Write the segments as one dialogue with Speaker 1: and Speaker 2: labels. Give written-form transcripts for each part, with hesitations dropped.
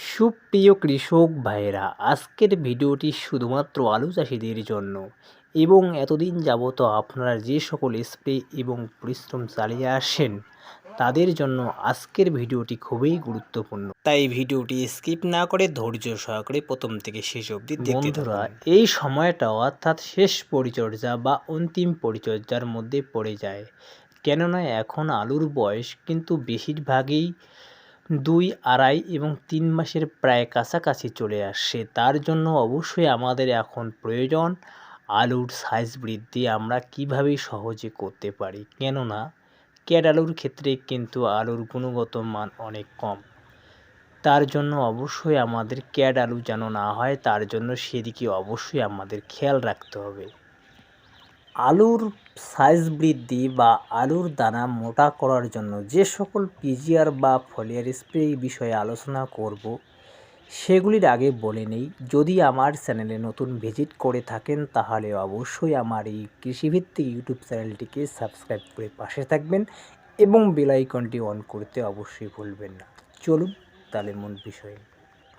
Speaker 1: সুপ্রিয় কৃষক ভাইয়েরা, আজকের ভিডিওটি শুধুমাত্র আলু চাষিদের জন্য এবং এতদিন যাবত আপনারা যে সকল স্প্রে এবং পরিশ্রম চালিয়ে আসেন তাদের জন্য আজকের ভিডিওটি খুবই গুরুত্বপূর্ণ। তাই ভিডিওটি স্কিপ না করে ধৈর্য সহকারে প্রথম থেকে শেষ অবধি দেখতে থাকুন। এই সময়টা অর্থাৎ শেষ পরিচর্যা বা অন্তিম পরিচর্যার মধ্যে পড়ে যায়, কেননা এখন আলুর বয়স কিন্তু বেশিরভাগই 2, 2.5 এবং 3 মাসের প্রায় কাছাকাছি চলে আসছে। তার জন্য অবশ্যই আমাদের এখন প্রয়োজন আলুর সাইজ বৃদ্ধি আমরা কিভাবে সহজে করতে পারি, কেননা ক্যাড আলুর ক্ষেত্রে কিন্তু আলুর গুণগত মান অনেক কম। তার জন্য অবশ্যই আমাদের ক্যাড আলু যেন না হয়, তার জন্য সেদিকে অবশ্যই আমাদের খেয়াল রাখতে হবে। আলুর সাইজ বৃদ্ধি বা আলুর দানা মোটা করার জন্য যে সকল পিজিআর বা ফলিয়ার স্প্রে বিষয়ে আলোচনা করব সেগুলির আগে বলে নেই, যদি আমার চ্যানেলে নতুন ভিজিট করে থাকেন তাহলে অবশ্যই আমার এই কৃষিভিত্তিক ইউটিউব চ্যানেলটিকে সাবস্ক্রাইব করে পাশে থাকবেন এবং বেল আইকনটি অন করতে অবশ্যই ভুলবেন না। চলুন তাহলে মূল বিষয়ে।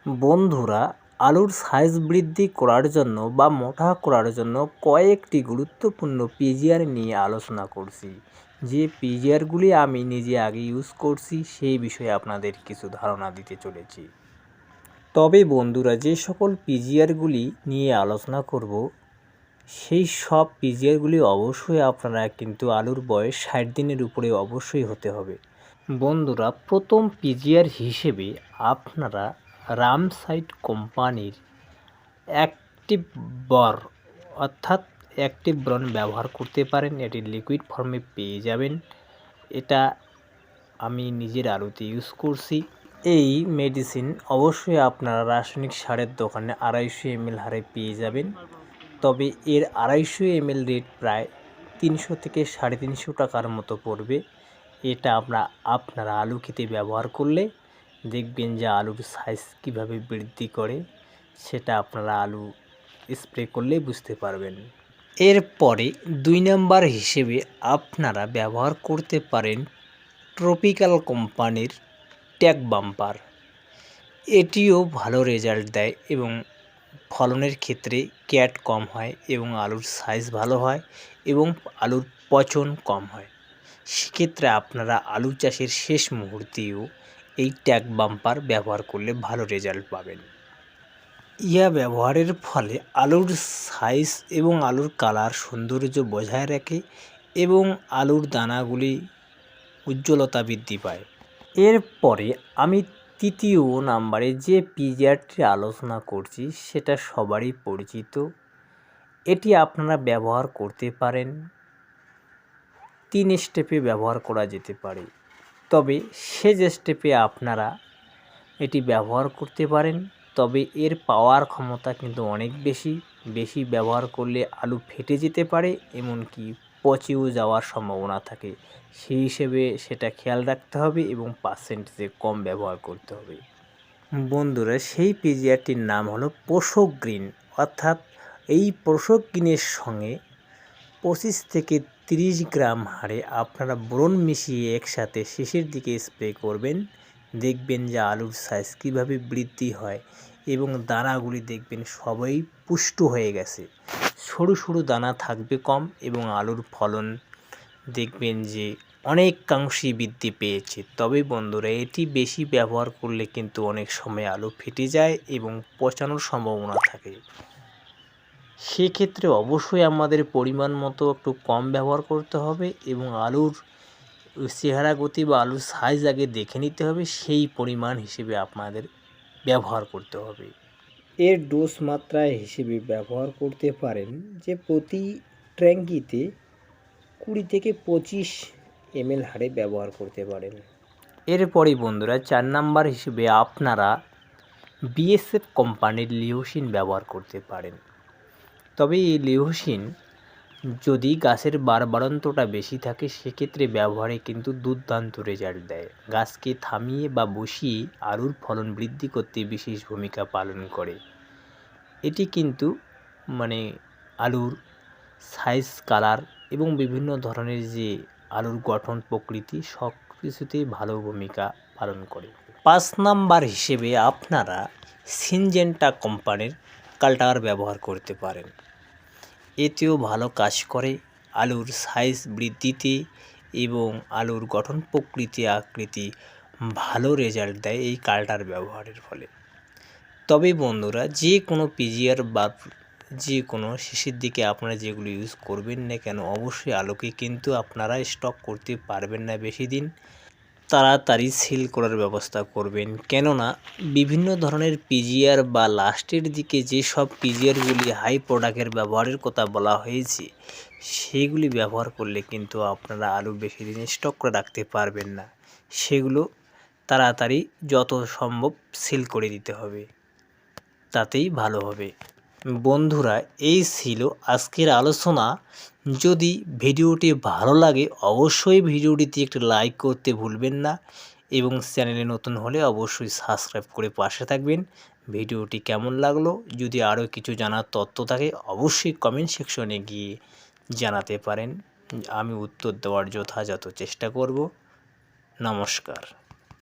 Speaker 1: বন্ধুরা, আলুর সাইজ বৃদ্ধি করার জন্য বা মোটা করার জন্য কয়েকটি গুরুত্বপূর্ণ পিজিআর নিয়ে আলোচনা করছি। যে পিজিআরগুলি আমি নিজে আগে ইউজ করছি সেই বিষয়ে আপনাদের কিছু ধারণা দিতে চলেছি। তবে বন্ধুরা, যে সকল পিজিআরগুলি নিয়ে আলোচনা করব সেই সব পিজিআরগুলি অবশ্যই আপনারা কিন্তু আলুর বয়স 60 দিনের উপরে অবশ্যই হতে হবে। বন্ধুরা, প্রথম পিজিআর হিসেবে আপনারা রামসাইট কোম্পানির অ্যাক্টিভ বর অর্থাৎ অ্যাক্টিভ ব্রন ব্যবহার করতে পারেন। এটি লিকুইড ফর্মে পেয়ে যাবেন। এটা আমি নিজের আলুতে ইউজ করছি। এই মেডিসিন অবশ্যই আপনারা রাসায়নিক সারের দোকানে 250 ml হারে পেয়ে যাবেন। তবে এর 250 ml রেট প্রায় 300 থেকে 350 টাকার মতো পড়বে। এটা আপনারা আলু খেতে ব্যবহার করলে দেখবেন যে আলুর সাইজ কীভাবে বৃদ্ধি করে সেটা আপনারা আলু স্প্রে করলে বুঝতে পারবেন। এরপরে 2 নাম্বার হিসেবে আপনারা ব্যবহার করতে পারেন ট্রপিক্যাল কোম্পানির ট্যাগ বাম্পার। এটিও ভালো রেজাল্ট দেয় এবং ফলনের ক্ষেত্রে ক্যাট কম হয় এবং আলুর সাইজ ভালো হয় এবং আলুর পচন কম হয়। সেক্ষেত্রে আপনারা আলু চাষের শেষ মুহূর্তেও এই ট্যাগ বাম্পার ব্যবহার করলে ভালো রেজাল্ট পাবেন। ইয়া ব্যবহারের ফলে আলুর সাইজ এবং আলুর কালার সৌন্দর্য বজায় রাখে এবং আলুর দানাগুলি উজ্জ্বলতা বৃদ্ধি পায়। এরপরে আমি 3য় নাম্বারে যে পিজিআরটি আলোচনা করছি সেটা সবারই পরিচিত। এটি আপনারা ব্যবহার করতে পারেন, 3 স্টেপে ব্যবহার করা যেতে পারে। তবে শেষ স্টেপে আপনারা এটি ব্যবহার করতে পারেন, তবে এর পাওয়ার ক্ষমতা কিন্তু অনেক বেশি ব্যবহার করলে আলু ফেটে যেতে পারে, এমনকি পচেও যাওয়ার সম্ভাবনা থাকে। সেই হিসেবে সেটা খেয়াল রাখতে হবে এবং পার্সেন্টেজে কম ব্যবহার করতে হবে। বন্ধুরা, সেই পিজিআরটির নাম হলো পোষক গ্রিন। অর্থাৎ এই পোষক গ্রিনের সঙ্গে 25 থেকে 30 গ্রাম হারে আপনারা বোরন মিশিয়ে একসাথে শেষের দিকে স্প্রে করবেন। দেখবেন যে আলুর সাইজ কীভাবে বৃদ্ধি হয় এবং দানাগুলি দেখবেন সবই পুষ্ট হয়ে গেছে, সরু সরু দানা থাকবে কম এবং আলুর ফলন দেখবেন যে অনেকাংশেই বৃদ্ধি পেয়েছে। তবে বন্ধুরা, এটি বেশি ব্যবহার করলে কিন্তু অনেক সময় আলু ফেটে যায় এবং পচানোর সম্ভাবনা থাকে। সেক্ষেত্রে অবশ্যই আমাদের পরিমাণ মতো একটু কম ব্যবহার করতে হবে এবং আলুর চেহারা গতি বা আলুর সাইজ আগে দেখে নিতে হবে, সেই পরিমাণ হিসেবে আপনাদের ব্যবহার করতে হবে। এর ডোজ মাত্রা হিসেবে ব্যবহার করতে পারেন যে প্রতি ট্যাঙ্কিতে 20 থেকে 25 ml হারে ব্যবহার করতে পারেন। এরপরই বন্ধুরা, 4 নাম্বার হিসেবে আপনারা বিএসএফ কোম্পানির লিওসিন ব্যবহার করতে পারেন। তবে এই লিওসিন যদি গাছের বাড়ন্তটা বেশি থাকে সেক্ষেত্রে ব্যবহারে কিন্তু দুর্দান্ত রেজাল্ট দেয়। গাছকে থামিয়ে বা বসিয়ে আলুর ফলন বৃদ্ধি করতে বিশেষ ভূমিকা পালন করে। এটি কিন্তু আলুর সাইজ, কালার এবং বিভিন্ন ধরনের যে আলুর গঠন প্রকৃতি সব কিছুতেই ভালো ভূমিকা পালন করে। 5 নাম্বার হিসেবে আপনারা সিনজেন্টা কোম্পানির কাল্টিভার ব্যবহার করতে পারেন। এতেও ভালো কাজ করে আলুর সাইজ বৃদ্ধিতে এবং আলুর গঠন প্রকৃতি আকৃতি ভালো রেজাল্ট দেয় এই কাল্টিভার ব্যবহারের ফলে। তবে বন্ধুরা, যে কোনো পিজিআর বা যে কোনো শেষের দিকে আপনারা যেগুলো ইউজ করবেন না কেন, অবশ্যই আলুকে কিন্তু আপনারা স্টক করতে পারবেন না বেশি দিন। তাড়াতাড়ি সেল করার ব্যবস্থা করবেন, কেননা বিভিন্ন ধরনের পিজিআর বা লাস্টের দিকে যেসব পিজিআরগুলি হাই প্রোডাক্টের ব্যবহারের কথা বলা হয়েছে সেগুলি ব্যবহার করলে কিন্তু আপনারা আলু বেশি দিন স্টক করে রাখতে পারবেন না। সেগুলো তাড়াতাড়ি যত সম্ভব সেল করে দিতে হবে, তাতেই ভালো হবে। বন্ধুরা, এই ছিল আজকের আলোচনা। যদি ভিডিওটি ভালো লাগে অবশ্যই ভিডিওটিতে একটি লাইক করতে ভুলবেন না এবং চ্যানেলে নতুন হলে অবশ্যই সাবস্ক্রাইব করে পাশে থাকবেন। ভিডিওটি কেমন লাগলো, যদি আরও কিছু জানার তথ্য থাকে অবশ্যই কমেন্ট সেকশনে গিয়ে জানাতে পারেন, আমি উত্তর দেওয়ার যথাযথ চেষ্টা করব। নমস্কার।